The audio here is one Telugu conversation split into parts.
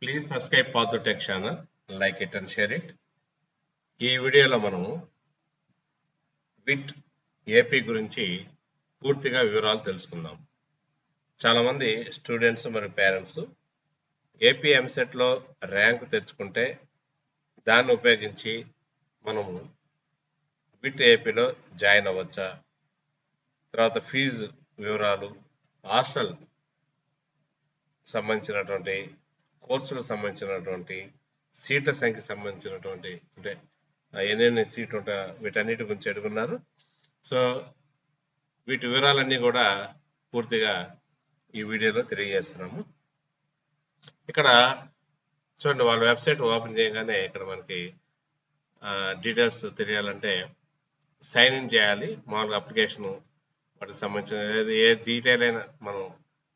Please subscribe Paathu tech channel, like it and share it. ఈ వీడియోలో మనము విట్ ఏపీ గురించి పూర్తిగా వివరాలు తెలుసుకుందాం. చాలామంది స్టూడెంట్స్ మరియు పేరెంట్స్ ఏపీ ఎంసెట్లో ర్యాంక్ తెచ్చుకుంటే దాన్ని ఉపయోగించి మనము విట్ ఏపీలో జాయిన్ అవ్వచ్చా, తర్వాత ఫీజు వివరాలు, హాస్టల్ సంబంధించినటువంటి కోర్సులకు సంబంధించినటువంటి సీట్ల సంఖ్య సంబంధించినటువంటి అంటే ఎన్నెన్ని సీట్లు ఉంటాయో వీటన్నిటి గురించి అడుగున్నారు. సో వీటి వివరాలన్నీ కూడా పూర్తిగా ఈ వీడియోలో తెలియజేస్తున్నాము. ఇక్కడ చూడండి, వాళ్ళ వెబ్సైట్ ఓపెన్ చేయగానే ఇక్కడ మనకి డీటెయిల్స్ తెలియాలంటే సైన్ ఇన్ చేయాలి. మామూలుగా అప్లికేషన్ వాటికి సంబంధించిన ఏ డీటెయిల్ అయినా మనం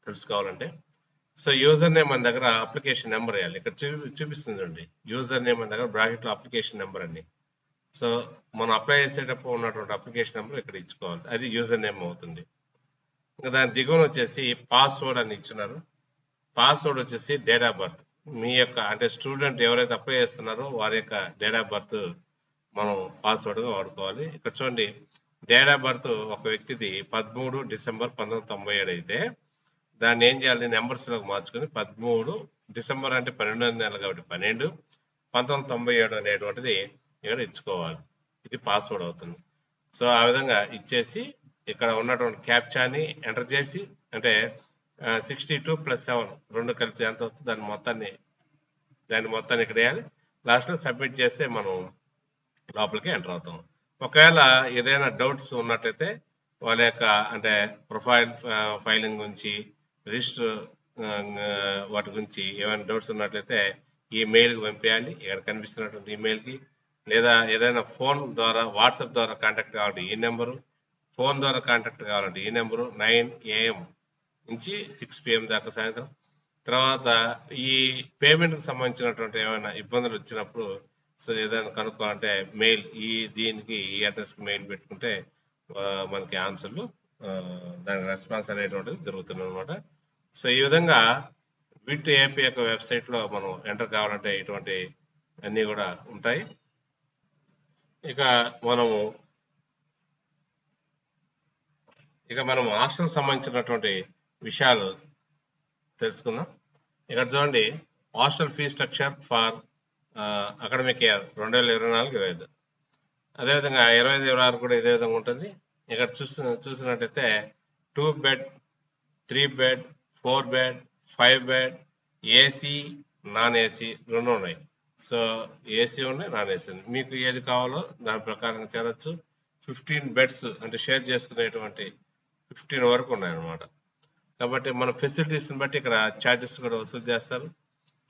తెలుసుకోవాలంటే సో యూజర్ నేమ్ మన దగ్గర అప్లికేషన్ నెంబర్ వేయాలి. ఇక్కడ చూపిస్తుంది చూడండి, యూజర్ నేమ్ మన దగ్గర బ్రాకెట్లో అప్లికేషన్ నెంబర్ అండి. సో మనం అప్లై చేసేటప్పుడు ఉన్నటువంటి అప్లికేషన్ నెంబర్ ఇక్కడ ఇచ్చుకోవాలి, అది యూజర్ నేమ్ అవుతుంది. ఇంకా దాని దిగువన వచ్చేసి పాస్వర్డ్ అని ఇచ్చున్నారు. పాస్వర్డ్ వచ్చేసి డేట్ ఆఫ్ బర్త్, మీ యొక్క అంటే స్టూడెంట్ ఎవరైతే అప్లై చేస్తున్నారో వారి యొక్క డేట్ ఆఫ్ బర్త్ మనం పాస్వర్డ్గా వాడుకోవాలి. ఇక్కడ చూడండి, డేట్ ఆఫ్ బర్త్ ఒక వ్యక్తిది 13 డిసెంబర్ 1997 అయితే దాన్ని ఏం చేయాలి, నెంబర్స్లోకి మార్చుకొని 13 డిసెంబర్ అంటే 12 నెలలు కాబట్టి 12 1997 అనేటువంటిది ఇక్కడ ఇచ్చుకోవాలి. ఇది పాస్వర్డ్ అవుతుంది. సో ఆ విధంగా ఇచ్చేసి ఇక్కడ ఉన్నటువంటి క్యాప్చాని ఎంటర్ చేసి అంటే 62 + 7 రెండు కలిపి ఎంత అవుతుంది దాని మొత్తాన్ని ఇక్కడ వేయాలి. లాస్ట్లో సబ్మిట్ చేస్తే మనం లోపలికి ఎంటర్ అవుతాం. ఒకవేళ ఏదైనా డౌట్స్ ఉన్నట్లయితే వాళ్ళ యొక్క అంటే ప్రొఫైల్ ఫైలింగ్ గురించి, రిజిస్టర్ వాటి గురించి ఏమైనా డౌట్స్ ఉన్నట్లయితే ఈ మెయిల్కి పంపించాలి, ఇక్కడ కనిపిస్తున్నటువంటి ఈమెయిల్కి. లేదా ఏదైనా ఫోన్ ద్వారా వాట్సాప్ ద్వారా కాంటాక్ట్ కావాలంటే ఈ నెంబరు, ఫోన్ ద్వారా కాంటాక్ట్ కావాలంటే ఈ నెంబరు 9 AM నుంచి 6 PM దాకా సాయంత్రం. తర్వాత ఈ పేమెంట్కి సంబంధించినటువంటి ఏమైనా ఇబ్బందులు వచ్చినప్పుడు సో ఏదైనా కనుక్కోవాలంటే మెయిల్ దీనికి ఈ అడ్రస్కి మెయిల్ పెట్టుకుంటే మనకి ఆన్సర్లు దానికి రెస్పాన్స్ అనేటువంటిది దొరుకుతుంది అనమాట. సో ఈ విధంగా విట్ ఏపీ యొక్క వెబ్సైట్లో మనం ఎంటర్ కావాలంటే ఇటువంటి అన్నీ కూడా ఉంటాయి. ఇక మనం హాస్టల్ సంబంధించినటువంటి విషయాలు తెలుసుకుందాం. ఇక్కడ చూడండి, hostel fee structure for academic year 2024-25. అదేవిధంగా 25-26 కూడా ఇదే విధంగా ఉంటుంది. ఇక్కడ చూసినట్టయితే 2 bed, 3 bed, 4 bed, 5 bed, AC, non AC రెండు ఉన్నాయి. సో ఏసీ ఉన్నాయి, నాన్ ఏసీ ఉన్నాయి. మీకు ఏది కావాలో దాని ప్రకారంగా చేరొచ్చు. 15 బెడ్స్ అంటే షేర్ చేసుకునేటువంటి 15 వరకు ఉన్నాయన్నమాట. కాబట్టి మన ఫెసిలిటీస్ని బట్టి ఇక్కడ ఛార్జెస్ కూడా వసూలు చేస్తారు.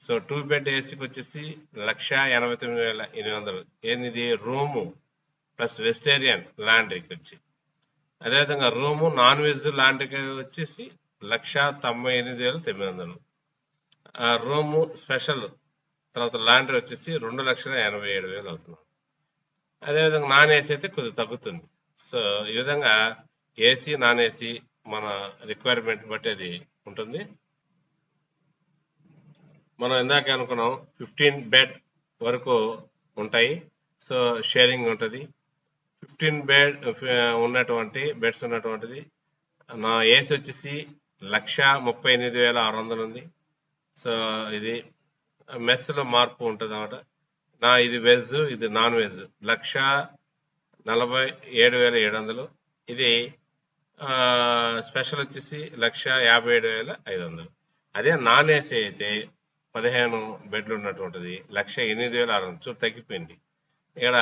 సో 2 బెడ్ ఏసీకి వచ్చేసి 1,89,800. ఏంది రూము ప్లస్ వెజిటేరియన్ లాండ్రీకి వచ్చి, అదేవిధంగా రూము నాన్ వెజ్ లాండ్రీకి వచ్చేసి 1,98,900. రూము స్పెషల్ తర్వాత లాండ్రీ వచ్చేసి 2,87,000 అవుతుంది. అదేవిధంగా నాన్ ఏసీ అయితే కొద్దిగా తగ్గుతుంది. సో ఈ విధంగా ఏసీ, నాన్ ఏసీ మన రిక్వైర్మెంట్ బట్టి అది ఉంటుంది. మనం ఇందాక అనుకున్నాం 15 బెడ్ వరకు ఉంటాయి. సో షేరింగ్ ఉంటుంది. 15 బెడ్ ఉన్నటువంటి బెడ్స్ ఉన్నటువంటిది నా ఏసీ వచ్చేసి 1,38,600 ఉంది. సో ఇది మెస్లో మార్పు ఉంటుంది అన్నమాట. ఇది వెజ్, ఇది నాన్ వెజ్ 1,47,700. ఇది స్పెషల్ వచ్చేసి 1,57,500. అదే నాన్ ఏసీ అయితే 15 బెడ్లు ఉన్నటువంటిది 1,08,600. చూడు తగ్గిపోయింది. ఇక్కడ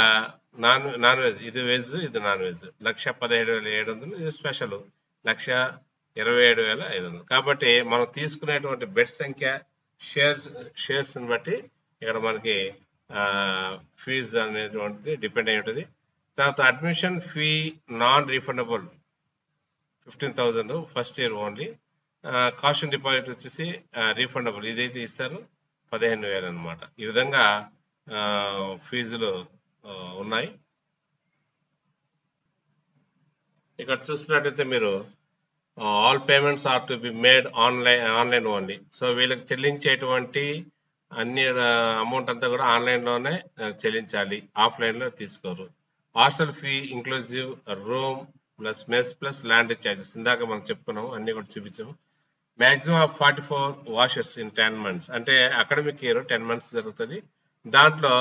నాన్ వెజ్, ఇది వెజ్, ఇది నాన్ వెజ్ 1,17,700. ఇది స్పెషల్ 1,27,500. కాబట్టి మనం తీసుకునేటువంటి బెడ్ సంఖ్య, షేర్స్ని బట్టి ఇక్కడ మనకి ఫీజు అనేటువంటిది డిపెండ్ అయి ఉంటుంది. తర్వాత admission fee non refundable 15,000 first year only. Caution deposit వచ్చేసి రీఫండబుల్, ఇదైతే ఇస్తారు 15,000 అనమాట. ఈ విధంగా ఫీజులు ఉన్నాయి. ఇక్కడ చూసినట్టయితే మీరు all payments are to be made online only. So వీళ్ళకి చెల్లించేటువంటి అన్ని అమౌంట్ అంతా కూడా ఆన్లైన్లోనే చెల్లించాలి, ఆఫ్లైన్లో తీసుకోరు. Hostel fee inclusive room plus mess plus land charges, ఇందాక మనం చెప్పుకున్నాము, అన్ని కూడా చూపించాము. Maximum of 44 washes in 10 months, అంటే అకాడమిక్ ఇయర్ 10 months జరుగుతుంది, దాంట్లో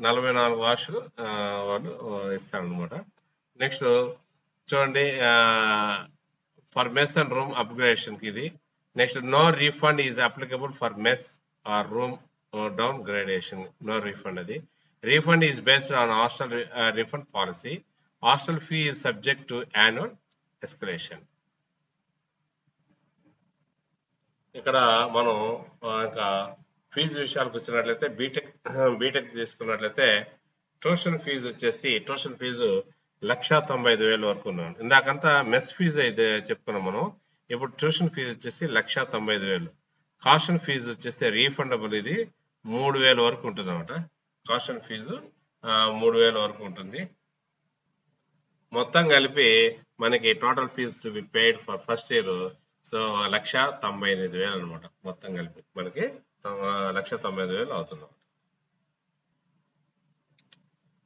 44 వాష్లు వాళ్ళు ఇస్తారనమాట. నెక్స్ట్ చూడండి, ఫర్ మెస్ అండ్ రూమ్ అప్గ్రేడేషన్కి ఇది. Next no refund is applicable for mess or room down gradation, no refund. అది refund is based on hostel refund policy. Hostel fee is subject to annual escalation. ఇక్కడ మనం ఇంకా ఫీజు విషయాలకు వచ్చినట్లయితే బీటెక్ తీసుకున్నట్లయితే ట్యూషన్ ఫీజు వచ్చేసి, ట్యూషన్ ఫీజు 1,95,000 వరకు ఉన్నాను. ఇందాకంతా మెస్ ఫీజు అయితే చెప్పుకున్నాం మనం, ఇప్పుడు ట్యూషన్ ఫీజు వచ్చేసి 1,95,000. కాషన్ ఫీజు వచ్చేసి రీఫండబుల్, ఇది 3,000 వరకు ఉంటుంది అనమాట. కాషన్ ఫీజు 3,000 వరకు ఉంటుంది. మొత్తం కలిపి మనకి total fee to be paid for first year so 1,98,000 అనమాట. మొత్తం కలిపి మనకి 1,95,000 అవుతుంది.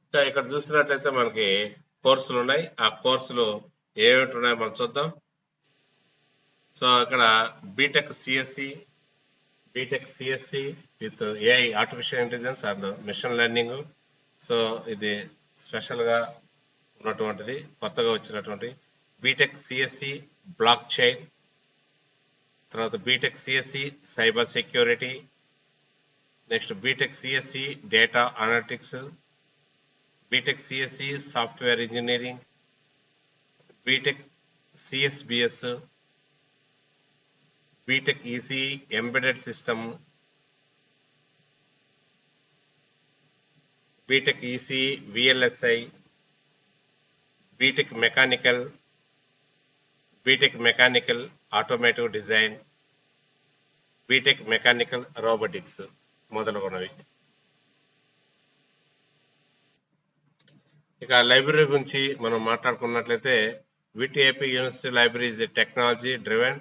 ఇంకా ఇక్కడ చూసినట్లయితే మనకి కోర్సులు ఉన్నాయి. ఆ కోర్సులు ఏమిటి ఉన్నాయో మనం చూద్దాం. సో ఇక్కడ B Tech CSE with AI, artificial intelligence and machine learning. So ఇది స్పెషల్గా ఉన్నటువంటిది, కొత్తగా వచ్చినటువంటి బీటెక్ సిఎస్సి బ్లాక్ చైన్, తర్వాత B Tech CSE cyber security, next B Tech CSE data analytics, B Tech CSE software engineering, B Tech CSBS, B Tech EC embedded system, B Tech EC VLSI, B Tech mechanical automotive design, B Tech mechanical robotics మొదలగునవి. ఇక లైబ్రరీ గురించి మనం మాట్లాడుకున్నట్లయితే VITAP university library is a technology driven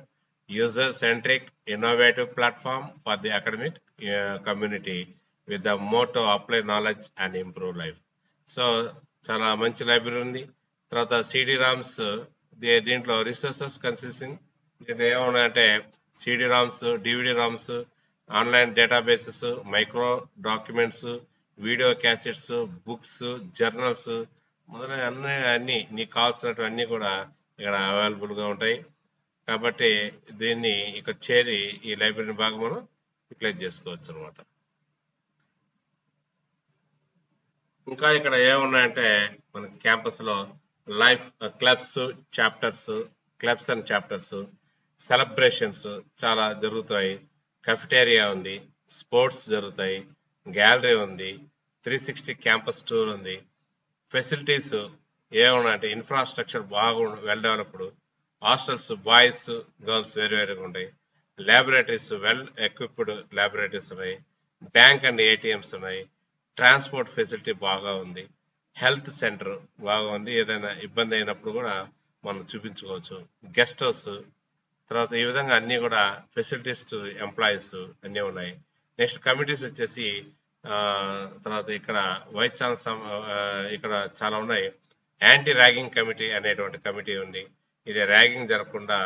user centric innovative platform for the academic community with the motto apply knowledge and improve life. So చాలా మంచి లైబ్రరీ ఉంది. తర్వాత సిడి రామ్స్, దీంట్లో రిసోర్సెస్ కన్సిస్టింగ్ దీంట్లో ఏమన్నాయంటే CD ROMs, DVD ROMs, online databases, micro documents, video cassettes, books, journals మొదలైన అన్ని నీకు కావాల్సినటువంటి కూడా ఇక్కడ అవైలబుల్గా ఉంటాయి. కాబట్టి దీన్ని ఇక్కడ చేరి ఈ లైబ్రరీని బాగా మనం యూటిలైజ్ చేసుకోవచ్చు అనమాట. ఇంకా ఇక్కడ ఏమున్నాయంటే మనకి క్యాంపస్లో life clubs and chapters, celebrations చాలా జరుగుతాయి, కెఫెటేరియా ఉంది, స్పోర్ట్స్ జరుగుతాయి, గ్యాలరీ ఉంది, 360 క్యాంపస్ టూర్ ఉంది. ఫెసిలిటీస్ ఏమున్నాయంటే ఇన్ఫ్రాస్ట్రక్చర్ బాగా well developed, hostels boys girls వేరువేరుగా ఉంటాయి, ల్యాబొరేటరీస్ వెల్ ఎక్విప్డ్ ల్యాబొరేటరీస్ ఉన్నాయి, బ్యాంక్ అండ్ ఏటీఎంస్ ఉన్నాయి, ట్రాన్స్పోర్ట్ ఫెసిలిటీ బాగా ఉంది, హెల్త్ సెంటర్ బాగా ఉంది, ఏదైనా ఇబ్బంది అయినప్పుడు కూడా మనం చూపించుకోవచ్చు, గెస్ట్ హౌస్, తర్వాత ఈ విధంగా అన్నీ కూడా ఫెసిలిటీస్ టు ఎంప్లాయీస్ అన్నీ ఉన్నాయి. నెక్స్ట్ కమిటీస్ వచ్చేసి తర్వాత ఇక్కడ వైస్ ఛాన్సలర్ ఇక్కడ చాలా ఉన్నాయి. యాంటీ ర్యాగింగ్ కమిటీ అనేటువంటి కమిటీ ఉంది, ఇది ర్యాగింగ్ జరగకుండా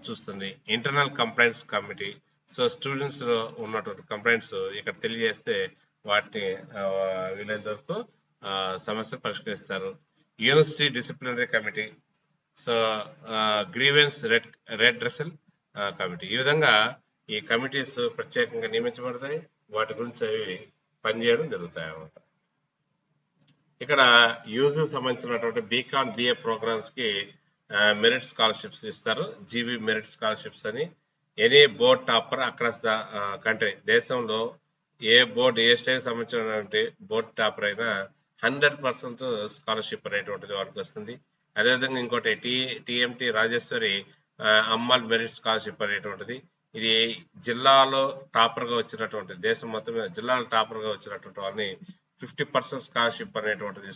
చూస్తుంది. Internal complaints committee, so students లో ఉన్నటువంటి కంప్లైంట్స్ ఇక్కడ తెలియజేస్తే వాటిని వీలైనంత వరకు సమస్య పరిష్కరిస్తారు. University disciplinary committee, so grievance redressal committee, ఈ విధంగా ఈ కమిటీస్ ప్రత్యేకంగా నియమించబడతాయి, వాటి గురించి అవి పనిచేయడం జరుగుతాయి అన్నమాట. ఇక్కడ యూజ్ సంబంధించినటువంటి బీకాన్ బిఏ ప్రోగ్రామ్స్ కి మెరిట్ స్కాలర్షిప్స్ ఇస్తారు, జీబీ మెరిట్ స్కాలర్షిప్స్ అని. Any board topper across the country, దేశంలో ఏ బోర్డు ఏ స్టేట్ సంబంధించినటువంటి బోర్డ్ టాపర్ అయినా 100% స్కాలర్షిప్ అనేటువంటిది వారికి వస్తుంది. అదేవిధంగా ఇంకోటి టిఎంటి రాజేశ్వరి అమ్మాల్ మెరిట్ స్కాలర్షిప్ అనేటువంటిది, ఇది జిల్లాలో టాపర్ గా వచ్చినటువంటి, దేశం మొత్తం మీద జిల్లాలో టాపర్ గా వచ్చినటువంటి వాళ్ళని 50% స్కాలర్షిప్ అనేటువంటిది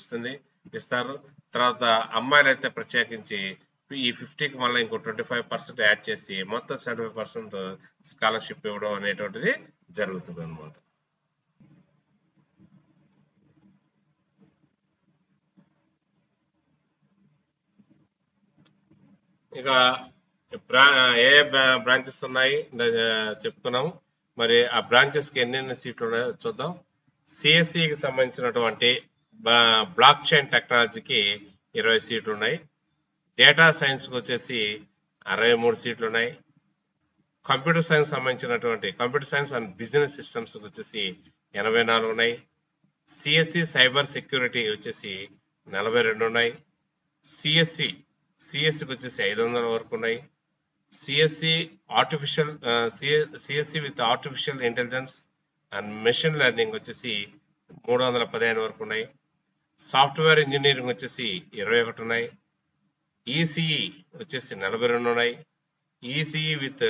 ఇస్తారు. తర్వాత అమ్మాయిలు అయితే ప్రత్యేకించి ఈ 50కి మళ్ళీ ఇంకో 25% యాడ్ చేసి మొత్తం 75% స్కాలర్షిప్ ఇవ్వడం అనేటువంటిది జరుగుతుంది అనమాట. ఇక ఏ బ్రాంచెస్ ఉన్నాయి చెప్పుకున్నాము. మరి ఆ బ్రాంచెస్ కి ఎన్నెన్ని సీట్లు ఉన్నాయో చూద్దాం. సిఎస్సికి సంబంధించినటువంటి బ్లాక్ చైన్ టెక్నాలజీకి 20 సీట్లు ఉన్నాయి. డేటా సైన్స్ కి వచ్చేసి 63 సీట్లు ఉన్నాయి. కంప్యూటర్ సైన్స్ సంబంధించినటువంటి computer science and business systems వచ్చేసి 84 ఉన్నాయి. సిఎస్సి సైబర్ సెక్యూరిటీ వచ్చేసి 42 ఉన్నాయి. సిఎస్సికి వచ్చేసి 500 వరకు ఉన్నాయి. CSE with artificial intelligence and machine learning వచ్చేసి 315 వరకు ఉన్నాయి. సాఫ్ట్వేర్ ఇంజనీరింగ్ వచ్చేసి 21 ఉన్నాయి. ఈసీఈ వచ్చేసి 42 ఉన్నాయి. ఈసీఈ విత్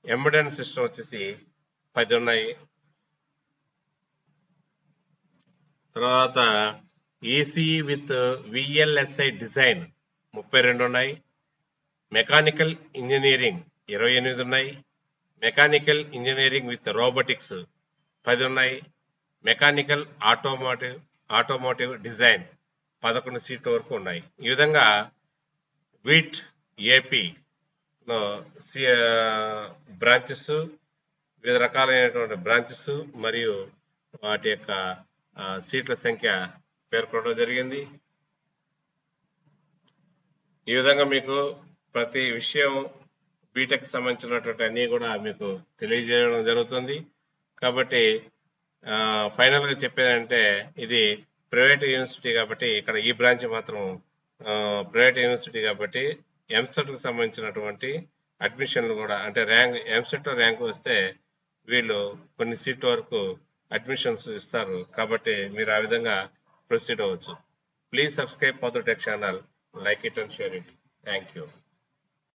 ఎంబెడెడ్ సిస్టమ్ వచ్చేసి 10 ఉన్నాయి. తర్వాత ఈసీఈ విత్ విఎల్ఎస్ఐ డిజైన్ 32 ఉన్నాయి. మెకానికల్ ఇంజనీరింగ్ 28 ఉన్నాయి. మెకానికల్ ఇంజనీరింగ్ విత్ రోబోటిక్స్ 10 ఉన్నాయి. మెకానికల్ ఆటోమోటివ్ డిజైన్ 11 సీట్ల వరకు ఉన్నాయి. ఈ విధంగా వీట్ ఏపీలో బ్రాంచెస్, వివిధ రకాలైనటువంటి బ్రాంచెస్ మరియు వాటి యొక్క సీట్ల సంఖ్య పేర్కొనడం జరిగింది. ఈ విధంగా మీకు ప్రతి విషయం బీటెక్ సంబంధించినటువంటి అన్ని కూడా మీకు తెలియజేయడం జరుగుతుంది. కాబట్టి ఫైనల్ గా చెప్పేదంటే ఇది ప్రైవేట్ యూనివర్సిటీ కాబట్టి ఇక్కడ ఈ బ్రాంచ్ మాత్రం ప్రైవేట్ యూనివర్సిటీ కాబట్టి ఎంసెట్ కు సంబంధించినటువంటి అడ్మిషన్లు కూడా అంటే ఎంసెట్ లో ర్యాంక్ వస్తే వీళ్ళు కొన్ని సీట్ల వరకు అడ్మిషన్స్ ఇస్తారు. కాబట్టి మీరు ఆ విధంగా ప్రొసీడ్ అవ్వచ్చు. Please subscribe power tech channel, like it and share it. Thank you.